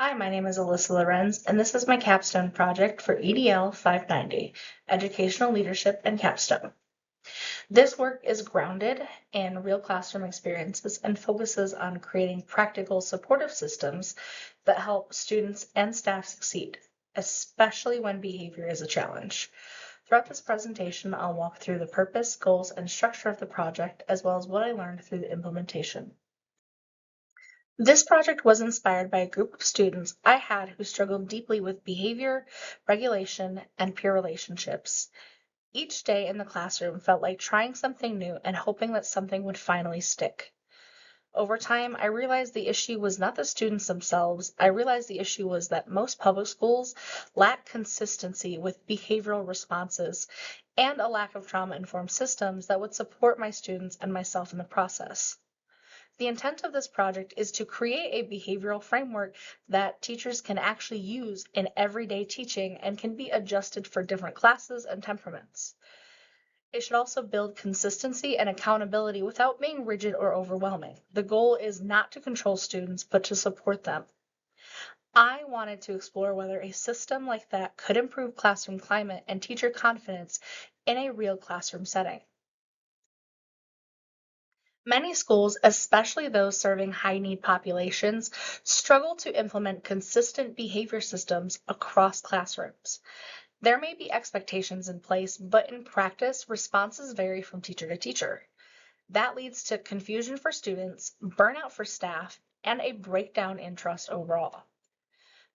Hi, my name is Alyssa Lorenz, and this is my capstone project for EDL 590, Educational Leadership and Capstone. This work is grounded in real classroom experiences and focuses on creating practical supportive systems that help students and staff succeed, especially when behavior is a challenge. Throughout this presentation, I'll walk through the purpose, goals, and structure of the project, as well as what I learned through the implementation. This project was inspired by a group of students I had who struggled deeply with behavior, regulation, and peer relationships. Each day in the classroom felt like trying something new and hoping that something would finally stick. Over time, I realized the issue was not the students themselves. I realized the issue was that most public schools lack consistency with behavioral responses and a lack of trauma-informed systems that would support my students and myself in the process. The intent of this project is to create a behavioral framework that teachers can actually use in everyday teaching and can be adjusted for different classes and temperaments. It should also build consistency and accountability without being rigid or overwhelming. The goal is not to control students, but to support them. I wanted to explore whether a system like that could improve classroom climate and teacher confidence in a real classroom setting. Many schools, especially those serving high-need populations, struggle to implement consistent behavior systems across classrooms. There may be expectations in place, but in practice, responses vary from teacher to teacher. That leads to confusion for students, burnout for staff, and a breakdown in trust overall.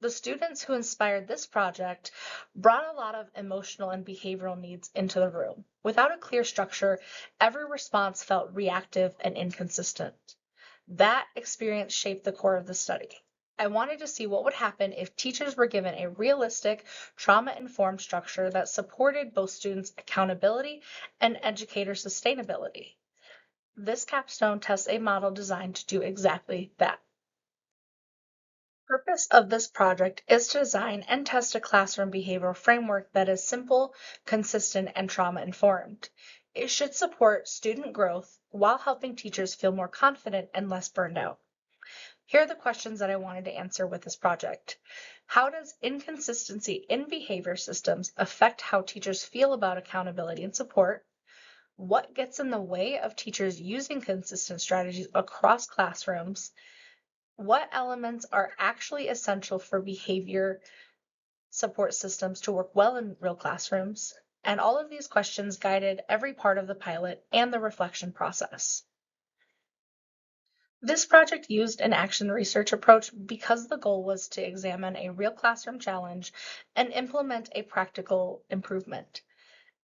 The students who inspired this project brought a lot of emotional and behavioral needs into the room. Without a clear structure, every response felt reactive and inconsistent. That experience shaped the core of the study. I wanted to see what would happen if teachers were given a realistic, trauma-informed structure that supported both students' accountability and educator sustainability. This capstone tests a model designed to do exactly that. The purpose of this project is to design and test a classroom behavioral framework that is simple, consistent, and trauma-informed. It should support student growth while helping teachers feel more confident and less burned out. Here are the questions that I wanted to answer with this project. How does inconsistency in behavior systems affect how teachers feel about accountability and support? What gets in the way of teachers using consistent strategies across classrooms? What elements are actually essential for behavior support systems to work well in real classrooms? And all of these questions guided every part of the pilot and the reflection process. This project used an action research approach because the goal was to examine a real classroom challenge and implement a practical improvement.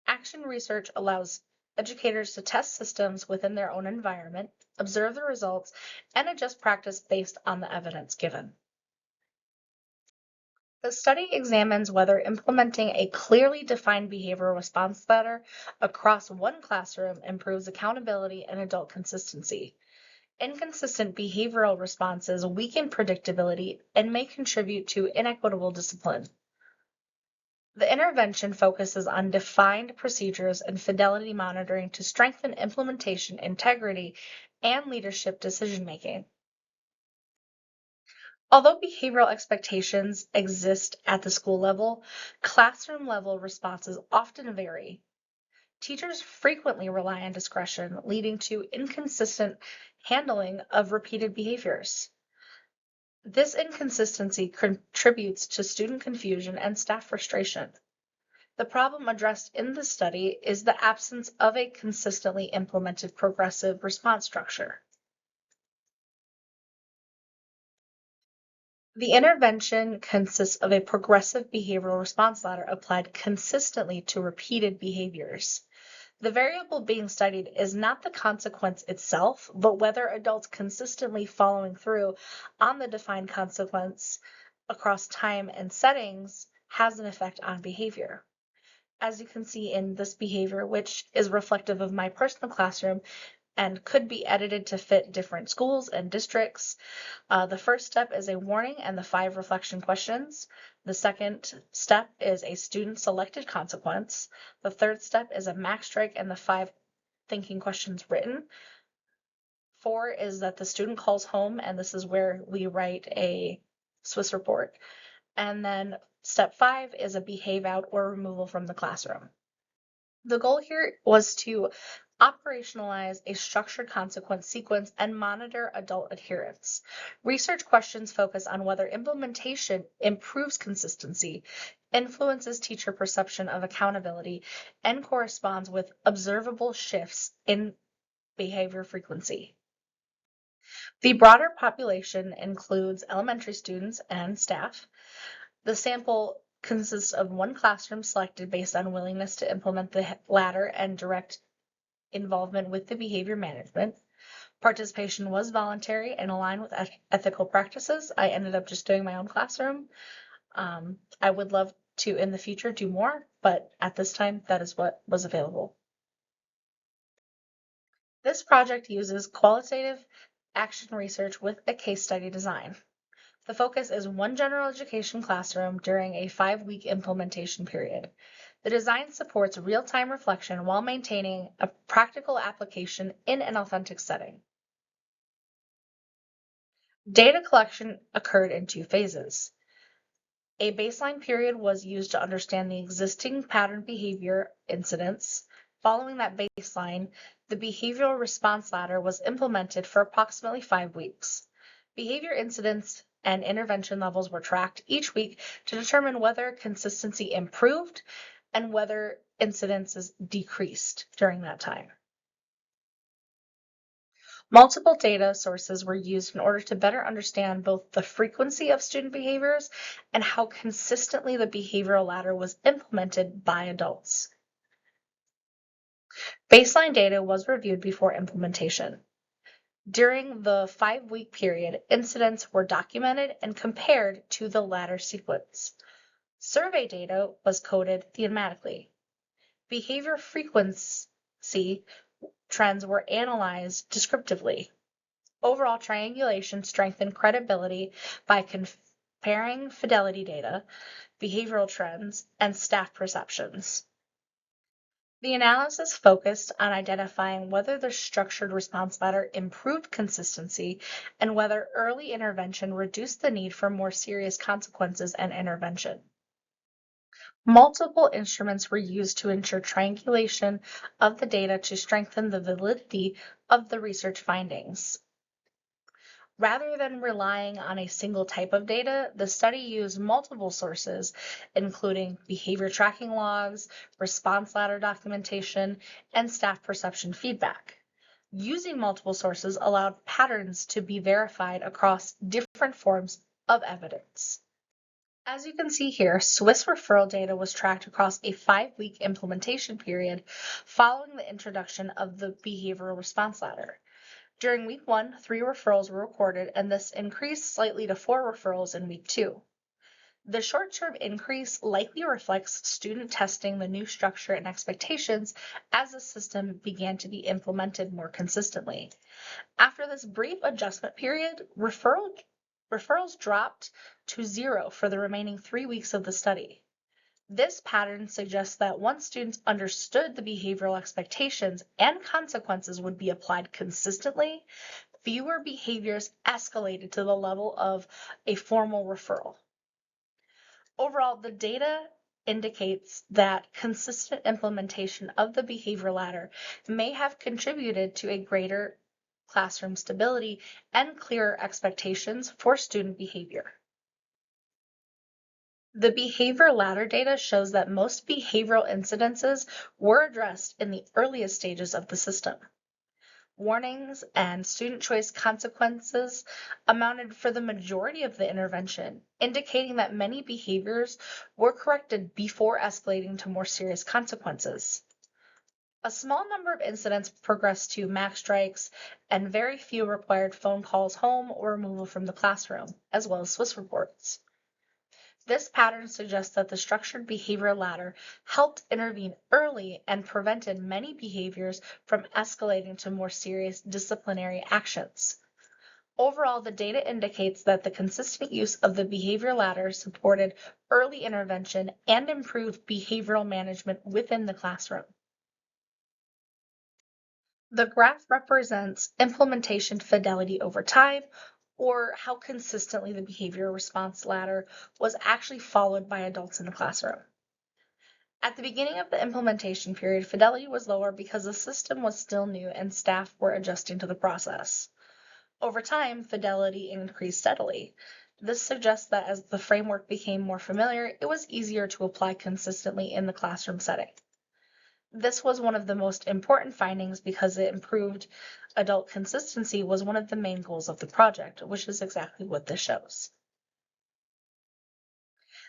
Action research allows educators to test systems within their own environment, observe the results, and adjust practice based on the evidence given. The study examines whether implementing a clearly defined behavioral response ladder across one classroom improves accountability and adult consistency. Inconsistent behavioral responses weaken predictability and may contribute to inequitable discipline. The intervention focuses on defined procedures and fidelity monitoring to strengthen implementation integrity and leadership decision-making. Although behavioral expectations exist at the school level, classroom level responses often vary. Teachers frequently rely on discretion, leading to inconsistent handling of repeated behaviors. This inconsistency contributes to student confusion and staff frustration. The problem addressed in the study is the absence of a consistently implemented progressive response structure. The intervention consists of a progressive behavioral response ladder applied consistently to repeated behaviors. The variable being studied is not the consequence itself, but whether adults consistently following through on the defined consequence across time and settings has an effect on behavior. As you can see in this behavior, which is reflective of my personal classroom and could be edited to fit different schools and districts. The first step is a warning and the 5 reflection questions. The second step is a student selected consequence. The third step is a max strike and the 5 thinking questions written. 4 is that the student calls home, and this is where we write a Swiss report. And then step 5 is a behave out or removal from the classroom. The goal here was to operationalize a structured consequence sequence and monitor adult adherence. Research questions focus on whether implementation improves consistency, influences teacher perception of accountability, and corresponds with observable shifts in behavior frequency. The broader population includes elementary students and staff. The sample consists of one classroom selected based on willingness to implement the latter and direct involvement with the behavior management. Participation was voluntary and aligned with ethical practices. I ended up just doing my own classroom. I would love to in the future do more, but at this time, that is what was available. This project uses qualitative action research with a case study design. The focus is one general education classroom during a 5-week implementation period. The design supports real-time reflection while maintaining a practical application in an authentic setting. Data collection occurred in 2 phases. A baseline period was used to understand the existing pattern behavior incidents. Following that baseline, the behavioral response ladder was implemented for approximately 5 weeks. Behavior incidents and intervention levels were tracked each week to determine whether consistency improved and whether incidences decreased during that time. Multiple data sources were used in order to better understand both the frequency of student behaviors and how consistently the behavioral ladder was implemented by adults. Baseline data was reviewed before implementation. During the 5-week period, incidents were documented and compared to the ladder sequence. Survey data was coded thematically. Behavior frequency trends were analyzed descriptively. Overall triangulation strengthened credibility by comparing fidelity data, behavioral trends, and staff perceptions. The analysis focused on identifying whether the structured response ladder improved consistency and whether early intervention reduced the need for more serious consequences and intervention. Multiple instruments were used to ensure triangulation of the data to strengthen the validity of the research findings. Rather than relying on a single type of data, the study used multiple sources, including behavior tracking logs, response ladder documentation, and staff perception feedback. Using multiple sources allowed patterns to be verified across different forms of evidence. As you can see here, Swiss referral data was tracked across a 5-week implementation period following the introduction of the behavioral response ladder. During week 1, 3 referrals were recorded, and this increased slightly to 4 referrals in week 2. The short-term increase likely reflects student testing the new structure and expectations as the system began to be implemented more consistently. After this brief adjustment period, referrals dropped to 0 for the remaining 3 weeks of the study. This pattern suggests that once students understood the behavioral expectations and consequences would be applied consistently, fewer behaviors escalated to the level of a formal referral. Overall, the data indicates that consistent implementation of the behavior ladder may have contributed to a greater classroom stability and clearer expectations for student behavior. The behavior ladder data shows that most behavioral incidences were addressed in the earliest stages of the system. Warnings and student choice consequences amounted for the majority of the intervention, indicating that many behaviors were corrected before escalating to more serious consequences. A small number of incidents progressed to MAC strikes, and very few required phone calls home or removal from the classroom, as well as Swiss reports. This pattern suggests that the structured behavior ladder helped intervene early and prevented many behaviors from escalating to more serious disciplinary actions. Overall, the data indicates that the consistent use of the behavior ladder supported early intervention and improved behavioral management within the classroom. The graph represents implementation fidelity over time, or how consistently the behavior response ladder was actually followed by adults in the classroom. At the beginning of the implementation period, fidelity was lower because the system was still new and staff were adjusting to the process. Over time, fidelity increased steadily. This suggests that as the framework became more familiar, it was easier to apply consistently in the classroom setting. This was one of the most important findings because it improved adult consistency was one of the main goals of the project, which is exactly what this shows.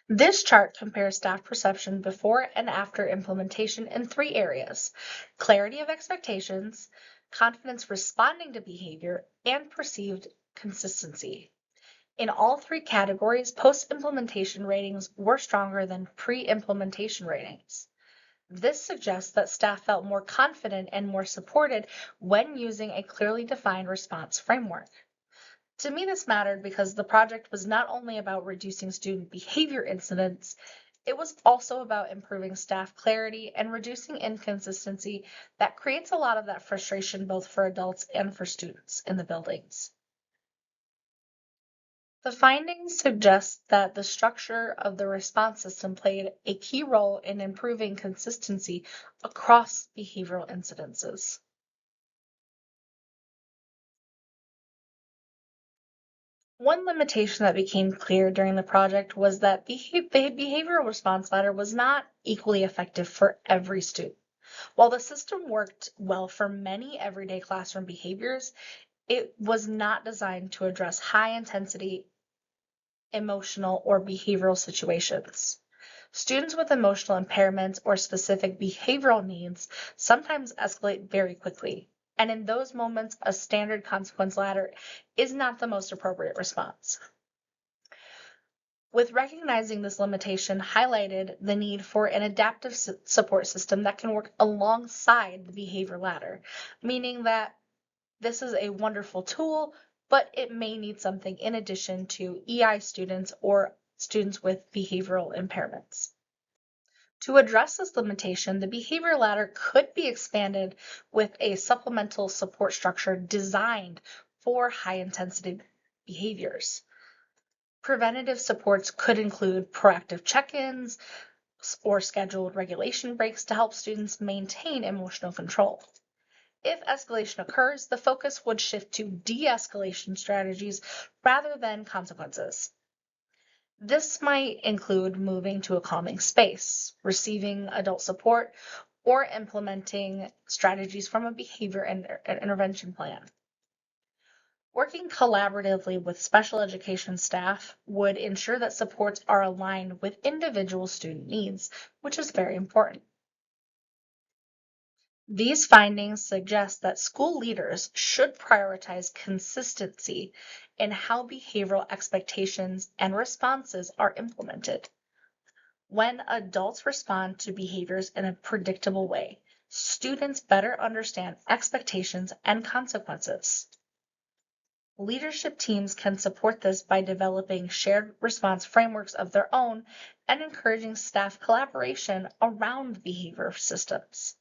This chart compares staff perception before and after implementation in 3 areas: clarity of expectations, confidence responding to behavior, and perceived consistency. In all 3 categories, post-implementation ratings were stronger than pre-implementation ratings. This suggests that staff felt more confident and more supported when using a clearly defined response framework. To me, this mattered because the project was not only about reducing student behavior incidents, it was also about improving staff clarity and reducing inconsistency that creates a lot of that frustration both for adults and for students in the buildings. The findings suggest that the structure of the response system played a key role in improving consistency across behavioral incidences. One limitation that became clear during the project was that the behavioral response ladder was not equally effective for every student. While the system worked well for many everyday classroom behaviors, it was not designed to address high intensity emotional or behavioral situations. Students with emotional impairments or specific behavioral needs sometimes escalate very quickly. And in those moments, a standard consequence ladder is not the most appropriate response. With recognizing this limitation highlighted the need for an adaptive support system that can work alongside the behavior ladder, meaning that this is a wonderful tool, but it may need something in addition to EI students or students with behavioral impairments. To address this limitation, the behavior ladder could be expanded with a supplemental support structure designed for high-intensity behaviors. Preventative supports could include proactive check-ins or scheduled regulation breaks to help students maintain emotional control. If escalation occurs, the focus would shift to de-escalation strategies rather than consequences. This might include moving to a calming space, receiving adult support, or implementing strategies from a behavior intervention plan. Working collaboratively with special education staff would ensure that supports are aligned with individual student needs, which is very important. These findings suggest that school leaders should prioritize consistency in how behavioral expectations and responses are implemented. When adults respond to behaviors in a predictable way, students better understand expectations and consequences. Leadership teams can support this by developing shared response frameworks of their own and encouraging staff collaboration around behavior systems.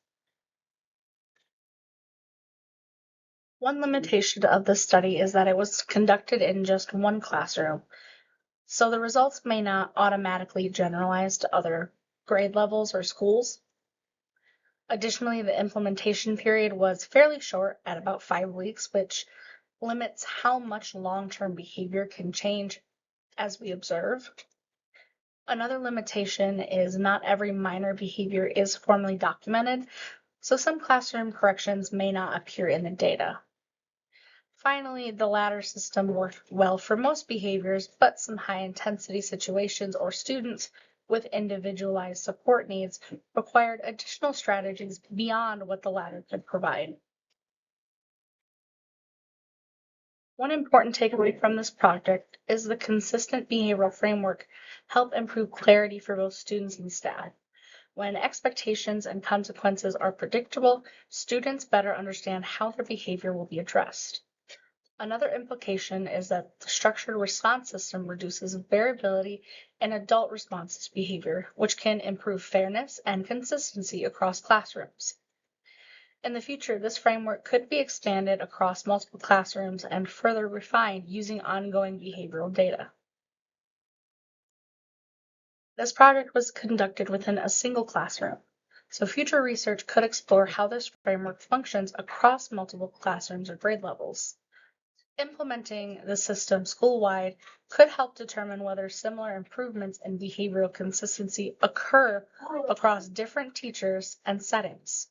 One limitation of this study is that it was conducted in just one classroom, so the results may not automatically generalize to other grade levels or schools. Additionally, the implementation period was fairly short at about 5 weeks, which limits how much long-term behavior can change as we observe. Another limitation is not every minor behavior is formally documented, so some classroom corrections may not appear in the data. Finally, the ladder system worked well for most behaviors, but some high-intensity situations or students with individualized support needs required additional strategies beyond what the ladder could provide. One important takeaway from this project is the consistent behavioral framework help improve clarity for both students and staff. When expectations and consequences are predictable, students better understand how their behavior will be addressed. Another implication is that the structured response system reduces variability in adult responses behavior, which can improve fairness and consistency across classrooms. In the future, this framework could be expanded across multiple classrooms and further refined using ongoing behavioral data. This project was conducted within a single classroom, so future research could explore how this framework functions across multiple classrooms or grade levels. Implementing the system school-wide could help determine whether similar improvements in behavioral consistency occur across different teachers and settings.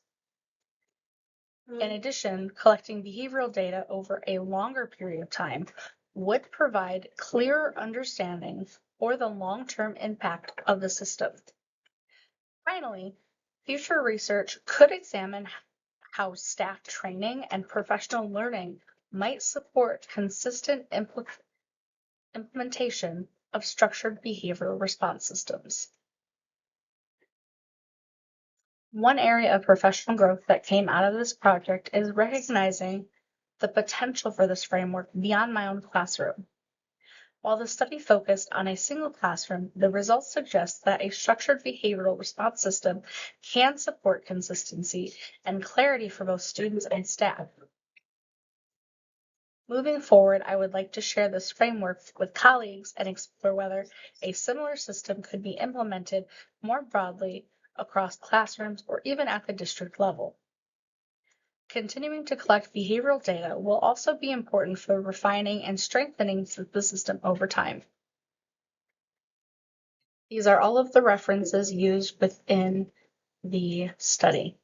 In addition, collecting behavioral data over a longer period of time would provide clearer understanding for the long-term impact of the system. Finally, future research could examine how staff training and professional learning might support consistent implementation of structured behavioral response systems. One area of professional growth that came out of this project is recognizing the potential for this framework beyond my own classroom. While the study focused on a single classroom, the results suggest that a structured behavioral response system can support consistency and clarity for both students and staff. Moving forward, I would like to share this framework with colleagues and explore whether a similar system could be implemented more broadly across classrooms or even at the district level. Continuing to collect behavioral data will also be important for refining and strengthening the system over time. These are all of the references used within the study.